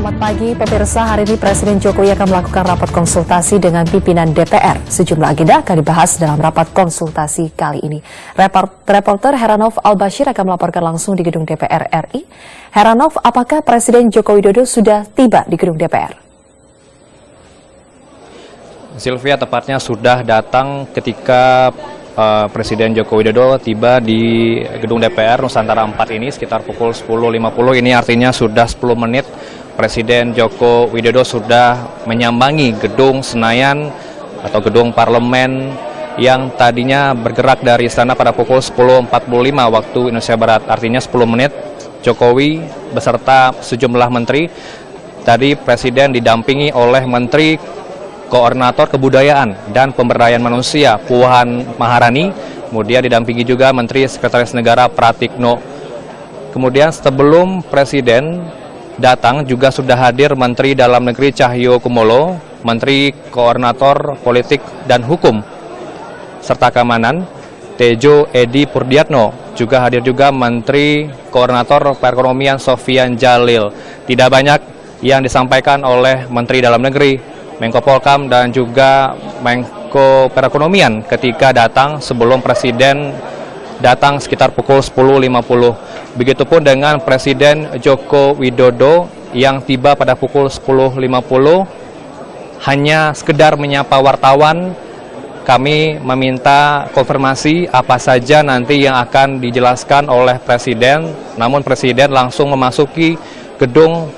Selamat pagi, pemirsa. Hari ini Presiden Jokowi akan melakukan rapat konsultasi dengan pimpinan DPR. Sejumlah agenda akan dibahas dalam rapat konsultasi kali ini. Reporter Heranov Al-Bashir akan melaporkan langsung di gedung DPR RI. Heranov, apakah Presiden Joko Widodo sudah tiba di gedung DPR? Sylvia, tepatnya sudah datang ketika Presiden Joko Widodo tiba di gedung DPR Nusantara 4 ini sekitar pukul 10.50. Ini artinya sudah 10 menit Presiden Joko Widodo sudah menyambangi gedung Senayan atau gedung parlemen yang tadinya bergerak dari istana pada pukul 10.45 waktu Indonesia Barat. Artinya 10 menit Jokowi beserta sejumlah menteri. Tadi Presiden didampingi oleh Menteri Koordinator Kebudayaan dan Pemberdayaan Manusia Puan Maharani, kemudian didampingi juga Menteri Sekretaris Negara Pratikno. Kemudian sebelum Presiden datang juga sudah hadir Menteri Dalam Negeri Cahyo Kumolo, Menteri Koordinator Politik dan Hukum serta Keamanan Tejo Edi Purdiatno, juga hadir juga Menteri Koordinator Perekonomian Sofyan Jalil. Tidak banyak yang disampaikan oleh Menteri Dalam Negeri, Menko Polkam dan juga Menko Perekonomian ketika datang sebelum Presiden datang sekitar pukul 10.50. Begitupun dengan Presiden Joko Widodo yang tiba pada pukul 10.50 hanya sekedar menyapa wartawan. Kami meminta konfirmasi apa saja nanti yang akan dijelaskan oleh Presiden, namun Presiden langsung memasuki gedung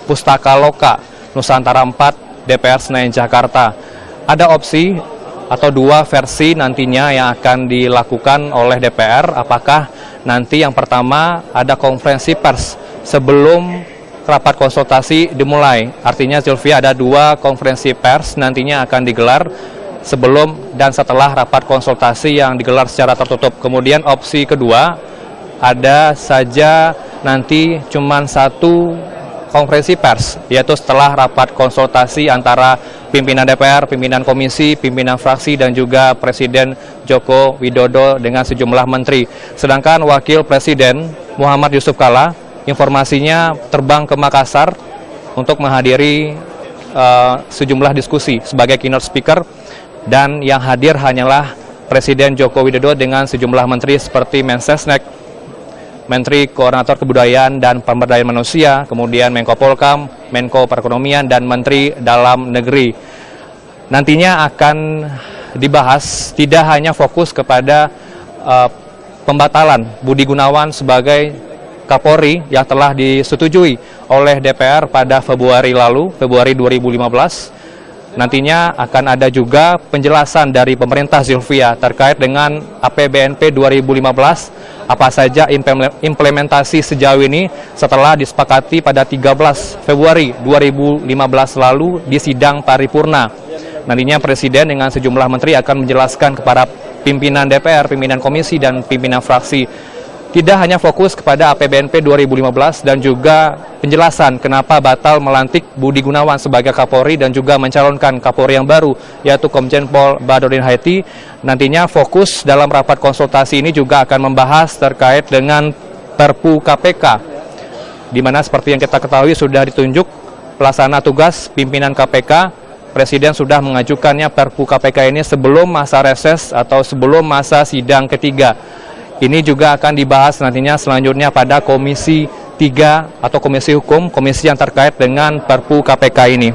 Pustaka Loka Nusantara 4 DPR Senayan Jakarta. Ada opsi atau dua versi nantinya yang akan dilakukan oleh DPR. Apakah nanti yang pertama ada konferensi pers sebelum rapat konsultasi dimulai. Artinya Sylvia, ada dua konferensi pers nantinya akan digelar sebelum dan setelah rapat konsultasi yang digelar secara tertutup. Kemudian opsi kedua, ada saja nanti cuman satu konferensi pers, yaitu setelah rapat konsultasi antara pimpinan DPR, pimpinan komisi, pimpinan fraksi, dan juga Presiden Joko Widodo dengan sejumlah menteri. Sedangkan Wakil Presiden Muhammad Yusuf Kalla informasinya terbang ke Makassar untuk menghadiri sejumlah diskusi sebagai keynote speaker, dan yang hadir hanyalah Presiden Joko Widodo dengan sejumlah menteri seperti Mensesnek, Menteri Koordinator Kebudayaan dan Pemberdayaan Manusia, kemudian Menko Polkam, Menko Perekonomian, dan Menteri Dalam Negeri. Nantinya akan dibahas tidak hanya fokus kepada pembatalan Budi Gunawan sebagai Kapolri yang telah disetujui oleh DPR pada Februari 2015. Nantinya akan ada juga penjelasan dari pemerintah Sylvia terkait dengan APBNP 2015, apa saja implementasi sejauh ini setelah disepakati pada 13 Februari 2015 lalu di sidang paripurna. Nantinya Presiden dengan sejumlah menteri akan menjelaskan kepada pimpinan DPR, pimpinan komisi, dan pimpinan fraksi. Tidak hanya fokus kepada APBNP 2015 dan juga penjelasan kenapa batal melantik Budi Gunawan sebagai Kapolri dan juga mencalonkan Kapolri yang baru, yaitu Komjen Pol Badrodin Haiti. Nantinya fokus dalam rapat konsultasi ini juga akan membahas terkait dengan Perpu KPK, di mana seperti yang kita ketahui sudah ditunjuk pelaksana tugas pimpinan KPK. Presiden sudah mengajukannya Perpu KPK ini sebelum masa reses atau sebelum masa sidang ketiga. Ini juga akan dibahas nantinya selanjutnya pada Komisi 3 atau Komisi Hukum, komisi yang terkait dengan Perpu KPK ini.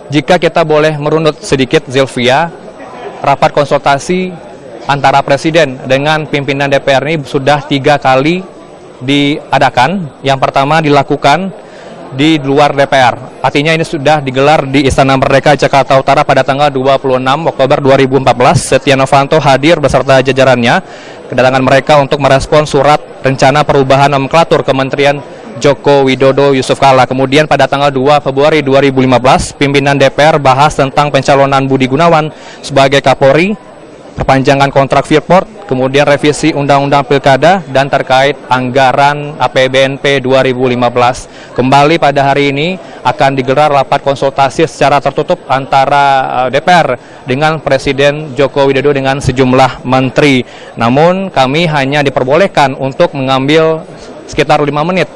Jika kita boleh merunut sedikit, Sylvia, rapat konsultasi antara Presiden dengan pimpinan DPR ini sudah 3 kali diadakan. Yang pertama dilakukan di luar DPR. Artinya ini sudah digelar di Istana Merdeka Jakarta Utara pada tanggal 26 Oktober 2014. Setia Novanto hadir beserta jajarannya. Kedatangan mereka untuk merespon surat rencana perubahan nomenklatur Kementerian Joko Widodo Yusuf Kalla. Kemudian pada tanggal 2 Februari 2015, pimpinan DPR bahas tentang pencalonan Budi Gunawan sebagai Kapolri, perpanjangan kontrak Freeport, kemudian revisi Undang-Undang Pilkada, dan terkait anggaran APBNP 2015. Kembali pada hari ini akan digelar rapat konsultasi secara tertutup antara DPR dengan Presiden Joko Widodo dengan sejumlah menteri. Namun kami hanya diperbolehkan untuk mengambil sekitar 5 menit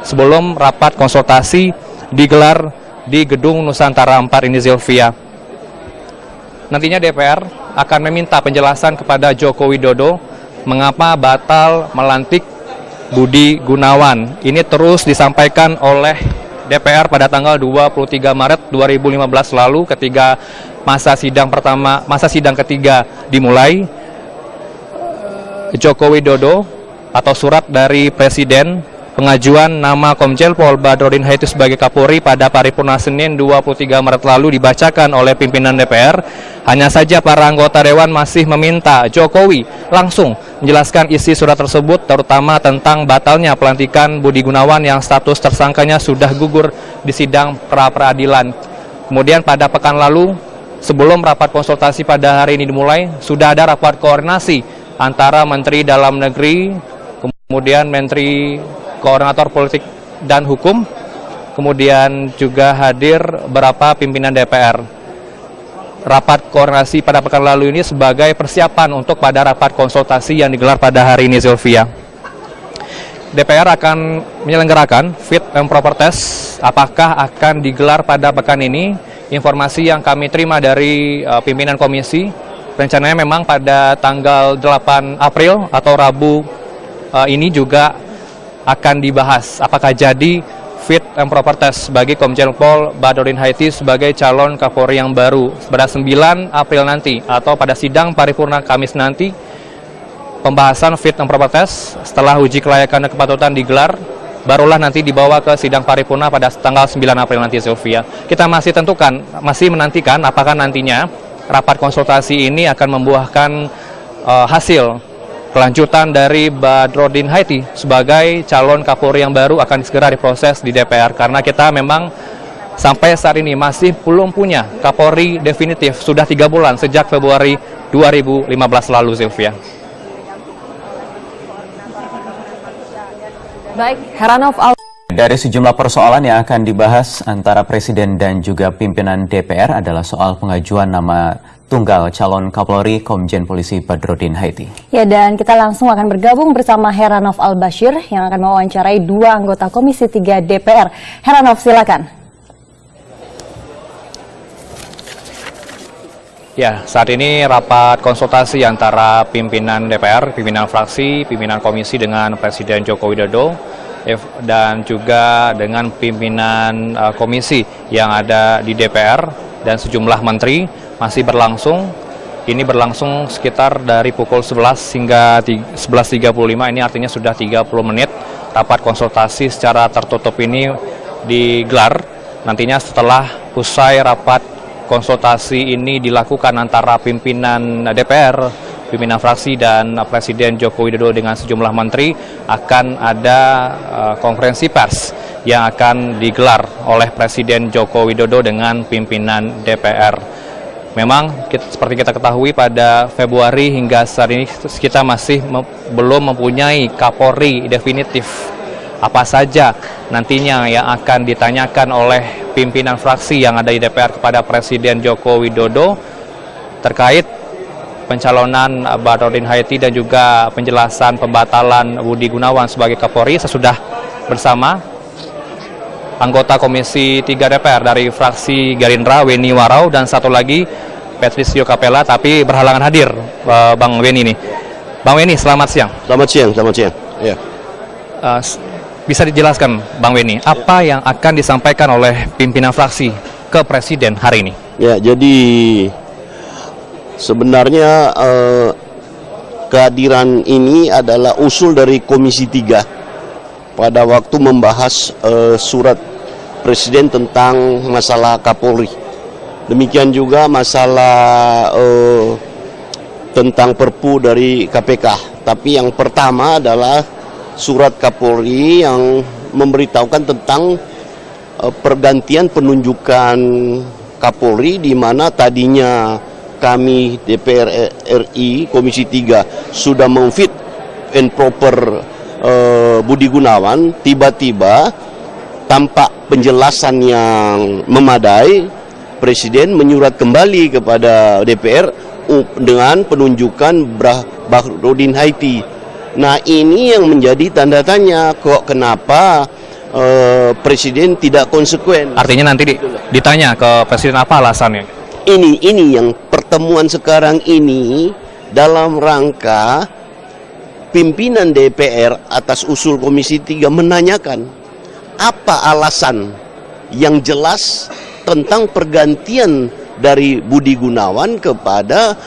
sebelum rapat konsultasi digelar di Gedung Nusantara 4 ini, Zilvia. Nantinya DPR akan meminta penjelasan kepada Joko Widodo mengapa batal melantik Budi Gunawan. Ini terus disampaikan oleh DPR pada tanggal 23 Maret 2015 lalu ketika masa sidang ketiga dimulai. Joko Widodo atau surat dari Presiden pengajuan nama Komjen Pol Badrodin Haiti sebagai Kapolri pada paripurna Senin 23 Maret lalu dibacakan oleh pimpinan DPR. Hanya saja para anggota Dewan masih meminta Jokowi langsung menjelaskan isi surat tersebut, terutama tentang batalnya pelantikan Budi Gunawan yang status tersangkanya sudah gugur di sidang pra-peradilan. Kemudian pada pekan lalu, sebelum rapat konsultasi pada hari ini dimulai, sudah ada rapat koordinasi antara Menteri Dalam Negeri, kemudian Menteri Koordinator Politik dan Hukum, kemudian juga hadir beberapa pimpinan DPR. Rapat koordinasi pada pekan lalu ini sebagai persiapan untuk pada rapat konsultasi yang digelar pada hari ini, Sylvia. DPR akan menyelenggarakan fit and proper test. Apakah akan digelar pada pekan ini? Informasi yang kami terima dari pimpinan komisi, rencananya memang pada tanggal 8 April atau Rabu ini juga akan dibahas apakah jadi fit and proper test bagi Komjen Pol Badrodin Haiti sebagai calon Kapolri yang baru pada 9 April nanti atau pada sidang paripurna Kamis nanti. Pembahasan fit and proper test setelah uji kelayakan dan kepatutan digelar, barulah nanti dibawa ke sidang paripurna pada tanggal 9 April nanti, Sylvia. Kita masih menantikan apakah nantinya rapat konsultasi ini akan membuahkan hasil kelanjutan dari Badrodin Haiti sebagai calon Kapolri yang baru akan segera diproses di DPR, karena kita memang sampai saat ini masih belum punya Kapolri definitif. Sudah 3 bulan sejak Februari 2015 lalu, Sylvia. Baik, Heranov Dari sejumlah persoalan yang akan dibahas antara Presiden dan juga pimpinan DPR adalah soal pengajuan nama tunggal calon Kapolri Komjen Polisi Badrodin Haiti. Ya, dan kita langsung akan bergabung bersama Heranov Al-Bashir yang akan mewawancarai 2 anggota Komisi 3 DPR. Heranov, silakan. Ya, saat ini rapat konsultasi antara pimpinan DPR, pimpinan fraksi, pimpinan komisi dengan Presiden Joko Widodo dan juga dengan pimpinan komisi yang ada di DPR dan sejumlah menteri masih berlangsung. Ini berlangsung sekitar dari pukul 11 hingga 11.35, ini artinya sudah 30 menit. Rapat konsultasi secara tertutup ini digelar. Nantinya setelah usai rapat konsultasi ini dilakukan antara pimpinan DPR, pimpinan fraksi dan Presiden Joko Widodo dengan sejumlah menteri, akan ada konferensi pers yang akan digelar oleh Presiden Joko Widodo dengan pimpinan DPR. Memang seperti kita ketahui pada Februari hingga saat ini kita masih belum mempunyai Kapolri definitif. Apa saja nantinya yang akan ditanyakan oleh pimpinan fraksi yang ada di DPR kepada Presiden Joko Widodo terkait pencalonan Badrodin Haiti dan juga penjelasan pembatalan Budi Gunawan sebagai Kapolri. Sesudah bersama anggota Komisi 3 DPR dari fraksi Gerindra, Weni Warau, dan satu lagi Patricio Capella, tapi berhalangan hadir Bang Weni ini. Bang Weni, selamat siang. Selamat siang. Ya. Bisa dijelaskan Bang Weni, apa yang akan disampaikan oleh pimpinan fraksi ke Presiden hari ini? Ya, jadi sebenarnya kehadiran ini adalah usul dari Komisi 3 pada waktu membahas surat Presiden tentang masalah Kapolri. Demikian juga masalah tentang Perpu dari KPK. Tapi yang pertama adalah surat Kapolri yang memberitahukan tentang pergantian penunjukan Kapolri, di mana tadinya kami DPR RI Komisi 3 sudah memfit and proper Budi Gunawan. Tiba-tiba tanpa penjelasan yang memadai, Presiden menyurat kembali kepada DPR dengan penunjukan Badrodin Haiti. Nah, ini yang menjadi tanda tanya, kok kenapa Presiden tidak konsekuen. Artinya nanti ditanya ke Presiden apa alasannya? Ini yang pertemuan sekarang ini dalam rangka pimpinan DPR atas usul Komisi 3 menanyakan apa alasan yang jelas tentang pergantian dari Budi Gunawan kepada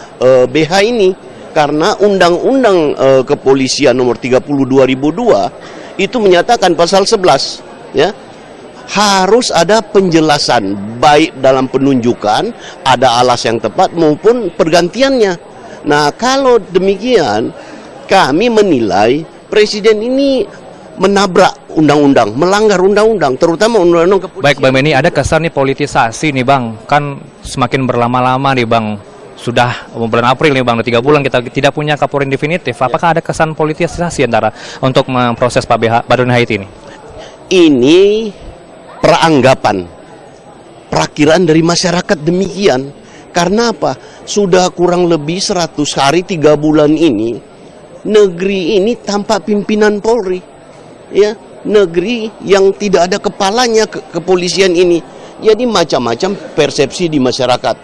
BH ini, karena Undang-Undang Kepolisian nomor 30 2002 itu menyatakan pasal 11 ya, harus ada penjelasan baik dalam penunjukan, ada alas yang tepat maupun pergantiannya. Nah, kalau demikian kami menilai Presiden ini menabrak undang-undang, melanggar undang-undang, terutama undang-undang kepolisian. Baik Bang Benny, ada kesan nih politisasi nih Bang, kan semakin berlama-lama nih Bang, sudah bulan April nih Bang, 3 bulan kita tidak punya Kapolri definitif. Apakah ada kesan politisasi antara untuk memproses Pak Badrodin Haiti ini? Ini Peranggapan, perakiraan dari masyarakat demikian. Karena apa? Sudah kurang lebih 100 hari 3 bulan ini negeri ini tanpa pimpinan Polri, ya, negeri yang tidak ada kepalanya kepolisian ini. Jadi macam-macam persepsi di masyarakat.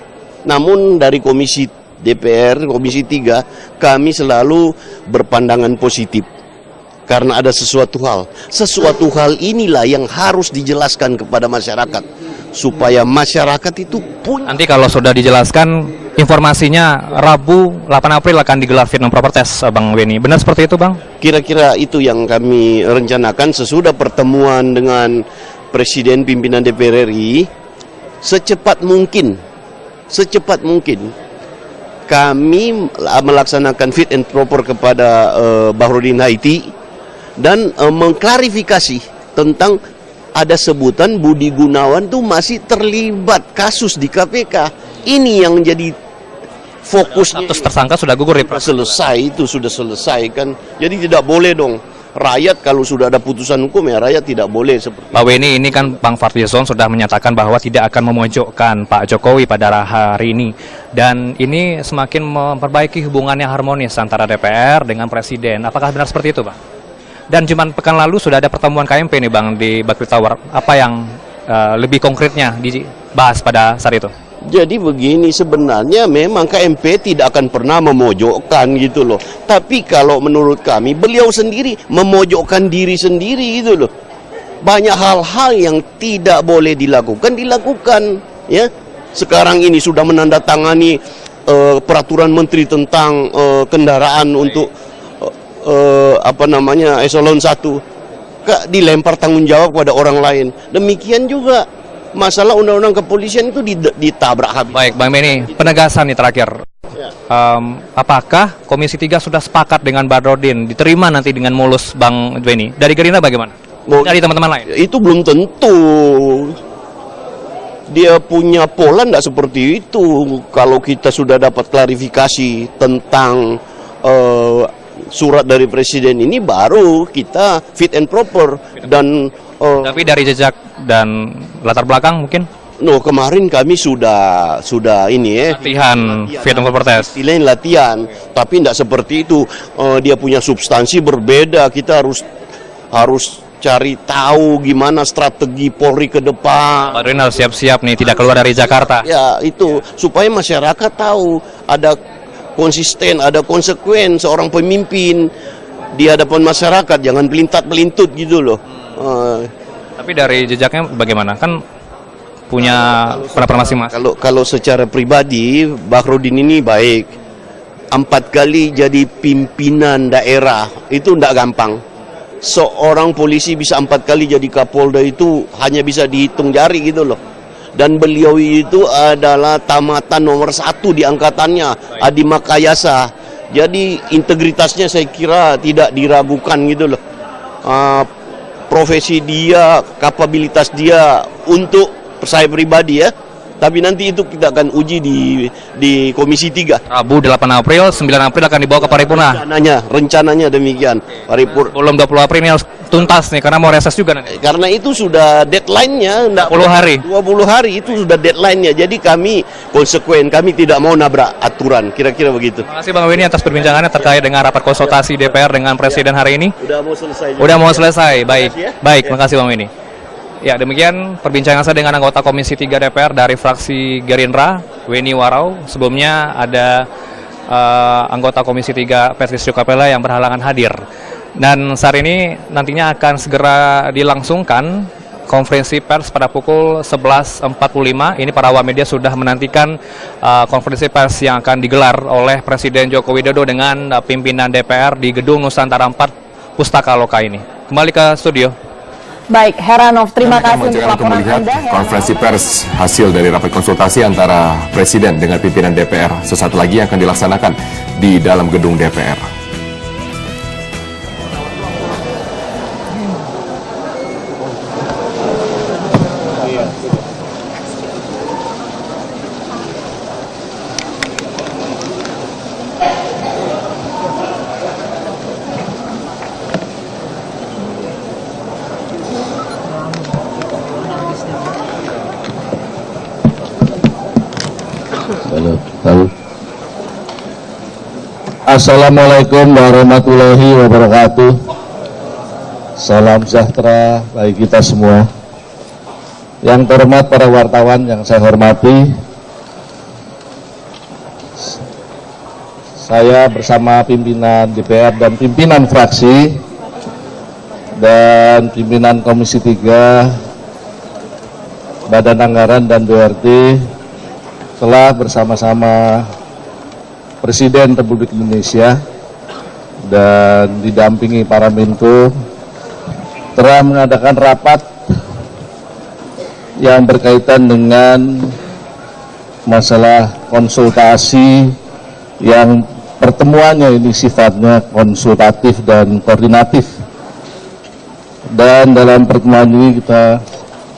Namun dari Komisi DPR, Komisi 3, kami selalu berpandangan positif. Karena ada sesuatu hal inilah yang harus dijelaskan kepada masyarakat, supaya masyarakat itu punya. Nanti kalau sudah dijelaskan, informasinya Rabu 8 April akan digelar fit and proper test, Bang Benny. Benar seperti itu, Bang? Kira-kira itu yang kami rencanakan sesudah pertemuan dengan Presiden pimpinan DPR RI. Secepat mungkin kami melaksanakan fit and proper kepada Badrodin Haiti dan mengklarifikasi tentang ada sebutan Budi Gunawan tuh masih terlibat kasus di KPK. Ini yang menjadi fokusnya. Status tersangka sudah gugur ya, Pak? Sudah selesai kan. Jadi tidak boleh dong. Rakyat kalau sudah ada putusan hukum ya rakyat tidak boleh seperti Pak Benny, ini kan Bang Fadlizon sudah menyatakan bahwa tidak akan memojokkan Pak Jokowi pada hari ini. Dan ini semakin memperbaiki hubungan yang harmonis antara DPR dengan Presiden. Apakah benar seperti itu, Bang? Dan cuma pekan lalu sudah ada pertemuan KMP nih Bang di Bakri Tower. Apa yang lebih konkretnya dibahas pada saat itu? Jadi begini, sebenarnya memang KMP tidak akan pernah memojokkan gitu loh. Tapi kalau menurut kami beliau sendiri memojokkan diri sendiri gitu loh. Banyak hal-hal yang tidak boleh dilakukan ya. Sekarang ini sudah menandatangani peraturan menteri tentang kendaraan untuk eselon 1, dilempar tanggung jawab kepada orang lain. Demikian juga masalah undang-undang kepolisian itu ditabrak habis. Baik, Bang Benny, penegasan nih terakhir. Apakah Komisi 3 sudah sepakat dengan Badrodin diterima nanti dengan mulus, Bang Benny? Dari Gerindra bagaimana? Dari teman-teman lain? Itu belum tentu. Dia punya pola tidak seperti itu. Kalau kita sudah dapat klarifikasi tentang surat dari Presiden ini, baru kita fit and proper. Dan tapi dari jejak dan latar belakang mungkin? Kemarin kami sudah ini latihan fit and proper test. Latihan, tapi tidak seperti itu. Dia punya substansi berbeda. Kita harus cari tahu gimana strategi Polri ke depan. Badrodin harus siap-siap nih, tidak keluar dari Jakarta. Ya, itu supaya masyarakat tahu ada konsisten, ada konsekuen seorang pemimpin di hadapan masyarakat, jangan pelintat-pelintut gitu loh. Tapi dari jejaknya bagaimana? Kan punya pendapat masing-masing. Kalau secara pribadi, Badrodin ini baik. 4 kali jadi pimpinan daerah, itu tidak gampang. Seorang polisi bisa 4 kali jadi Kapolda itu hanya bisa dihitung jari gitu loh. Dan beliau itu adalah tamatan nomor 1 di angkatannya, Adi Makayasa. Jadi integritasnya saya kira tidak diragukan gitu loh. Profesi dia, kapabilitas dia untuk saya pribadi ya, Tapi nanti itu kita akan uji di Komisi 3. Rabu 8 April, 9 April akan dibawa ke paripurna. Rencananya demikian. Belum 20 April ini harus tuntas nih, karena mau reses juga nanti. Karena itu sudah deadline-nya, 20 hari. 20 hari itu sudah deadline-nya. Jadi kami konsekuen, kami tidak mau nabrak aturan, kira-kira begitu. Terima kasih Bang Weni atas perbincangannya terkait dengan rapat konsultasi DPR dengan Presiden hari ini. Udah mau selesai. Udah mau selesai, baik. Terima kasih ya. Baik, terima kasih Bang Weni. Ya, demikian perbincangan saya dengan anggota Komisi 3 DPR dari fraksi Gerindra, Weni Warau. Sebelumnya ada anggota Komisi 3 Petrus Kapela yang berhalangan hadir. Dan saat ini nantinya akan segera dilangsungkan konferensi pers pada pukul 11.45. Ini para awak media sudah menantikan konferensi pers yang akan digelar oleh Presiden Joko Widodo dengan pimpinan DPR di Gedung Nusantara 4 Pustaka Loka ini. Kembali ke studio. Baik, Heranov, terima kasih untuk laporan melihat Anda. konferensi pers hasil dari rapat konsultasi antara Presiden dengan pimpinan DPR sesaat lagi akan dilaksanakan di dalam gedung DPR. Assalamualaikum warahmatullahi wabarakatuh. Salam sejahtera bagi kita semua. Yang terhormat para wartawan yang saya hormati, saya bersama pimpinan DPR dan pimpinan fraksi dan pimpinan Komisi 3 Badan Anggaran dan BRT telah bersama-sama Presiden Republik Indonesia dan didampingi para Menko telah mengadakan rapat yang berkaitan dengan masalah konsultasi yang pertemuannya ini sifatnya konsultatif dan koordinatif. Dan dalam pertemuan ini kita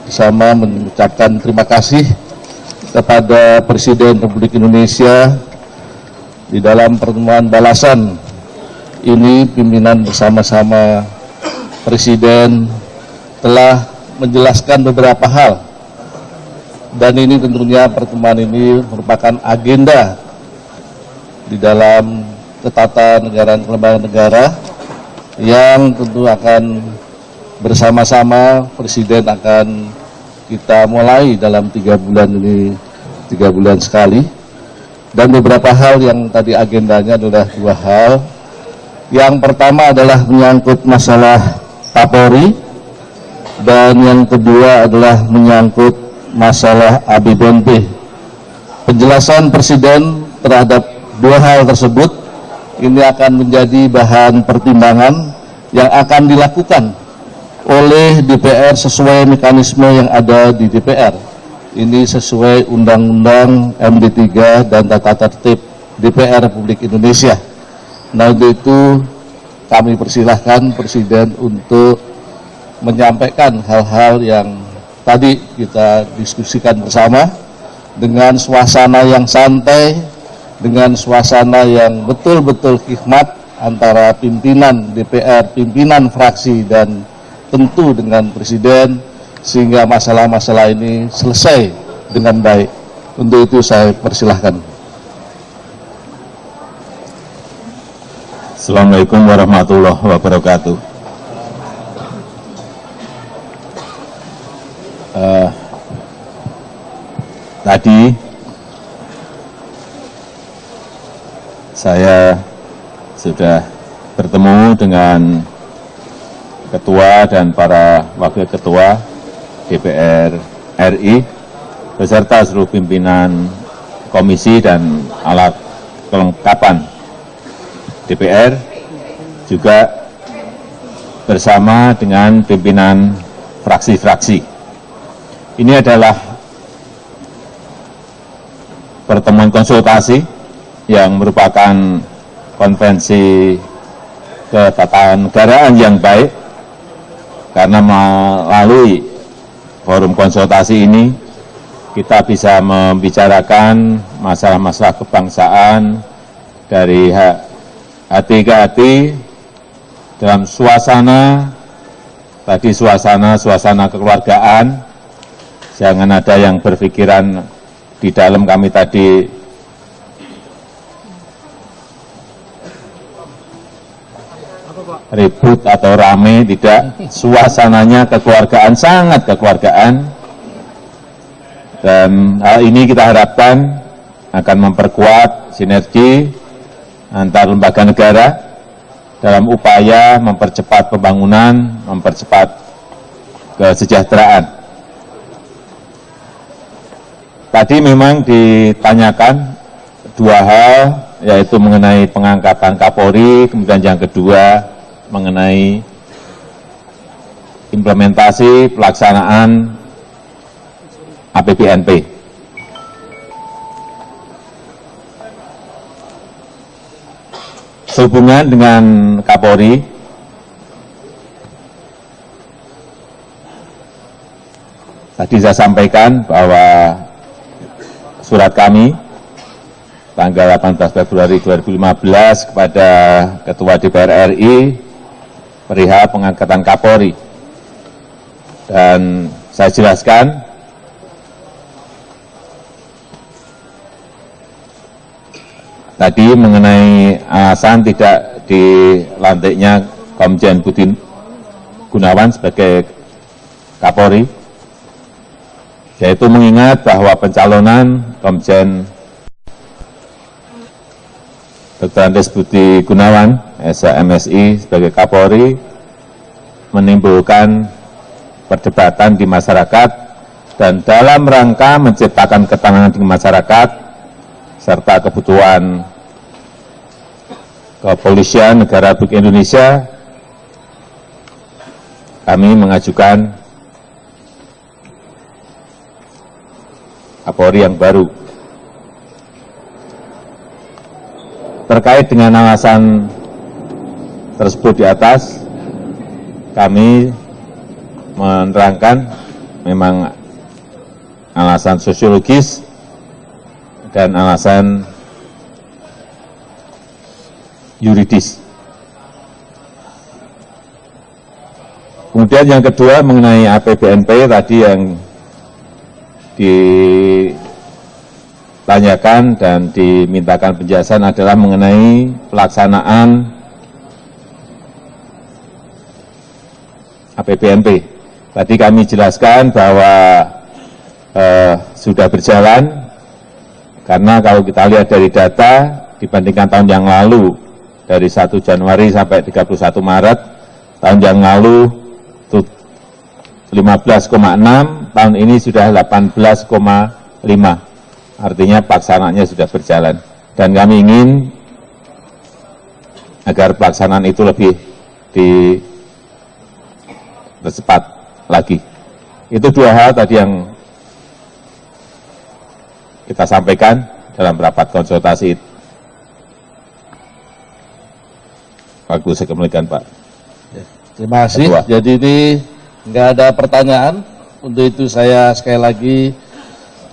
bersama mengucapkan terima kasih kepada Presiden Republik Indonesia. Di dalam pertemuan balasan ini pimpinan bersama-sama Presiden telah menjelaskan beberapa hal, dan ini tentunya pertemuan ini merupakan agenda di dalam ketatanegaraan kelembagaan negara yang tentu akan bersama-sama Presiden akan kita mulai dalam 3 bulan ini, 3 bulan sekali. Dan beberapa hal yang tadi agendanya adalah 2 hal. Yang pertama adalah menyangkut masalah Kapolri, dan yang kedua adalah menyangkut masalah APBD. Penjelasan Presiden terhadap 2 hal tersebut ini akan menjadi bahan pertimbangan yang akan dilakukan oleh DPR sesuai mekanisme yang ada di DPR. Ini sesuai Undang-Undang MD3 dan Tata Tertib DPR Republik Indonesia. Nah, untuk itu kami persilahkan Presiden untuk menyampaikan hal-hal yang tadi kita diskusikan bersama dengan suasana yang santai, dengan suasana yang betul-betul hikmat antara pimpinan DPR, pimpinan fraksi, dan tentu dengan Presiden, sehingga masalah-masalah ini selesai dengan baik. Untuk itu saya persilahkan. Assalamualaikum warahmatullahi wabarakatuh. Tadi saya sudah bertemu dengan Ketua dan para Wakil Ketua DPR RI beserta seluruh pimpinan komisi dan alat kelengkapan DPR, juga bersama dengan pimpinan fraksi-fraksi. Ini adalah pertemuan konsultasi yang merupakan konvensi ketatanegaraan yang baik, karena melalui forum konsultasi ini kita bisa membicarakan masalah-masalah kebangsaan dari hati ke hati dalam suasana kekeluargaan. Jangan ada yang berpikiran di dalam kami tadi ribut atau rame, tidak. Suasananya kekeluargaan, sangat kekeluargaan. Dan hal ini kita harapkan akan memperkuat sinergi antar lembaga negara dalam upaya mempercepat pembangunan, mempercepat kesejahteraan. Tadi memang ditanyakan dua hal, yaitu mengenai pengangkatan Kapolri, kemudian yang kedua mengenai implementasi pelaksanaan APBNP. Sehubungan dengan Kapolri, tadi saya sampaikan bahwa surat kami tanggal 18 Februari 2015 kepada Ketua DPR RI perihal pengangkatan Kapolri. Dan saya jelaskan tadi mengenai alasan tidak dilantiknya Komjen Budi Gunawan sebagai Kapolri, yaitu mengingat bahwa pencalonan Komjen Dr. Andes Budi Gunawan, SMSI, sebagai Kapolri menimbulkan perdebatan di masyarakat, dan dalam rangka menciptakan ketenangan di masyarakat serta kebutuhan kepolisian negara Republik Indonesia, kami mengajukan Kapolri yang baru. Terkait dengan alasan tersebut di atas, kami menerangkan memang alasan sosiologis dan alasan yuridis. Kemudian yang kedua mengenai APBNP tadi yang ditanyakan dan dimintakan penjelasan adalah mengenai pelaksanaan APBNP. Tadi kami jelaskan bahwa sudah berjalan, karena kalau kita lihat dari data dibandingkan tahun yang lalu, dari 1 Januari sampai 31 Maret, tahun yang lalu 15,6, tahun ini sudah 18,5. Artinya pelaksanaannya sudah berjalan. Dan kami ingin agar pelaksanaan itu lebih dipercepat lagi. Itu dua hal tadi yang kita sampaikan dalam rapat konsultasi. Waktu saya kembalikan, Pak. Terima kasih. Ketua. Jadi ini nggak ada pertanyaan. Untuk itu saya sekali lagi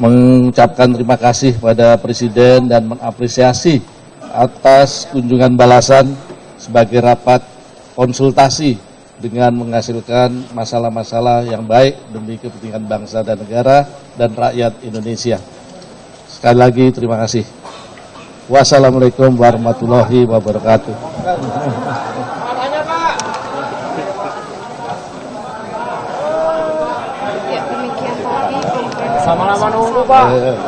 mengucapkan terima kasih pada Presiden dan mengapresiasi atas kunjungan balasan sebagai rapat konsultasi dengan menghasilkan masalah-masalah yang baik demi kepentingan bangsa dan negara dan rakyat Indonesia. Sekali lagi terima kasih. Wassalamualaikum warahmatullahi wabarakatuh. Sama-sama nunggu, Pak. Sudah.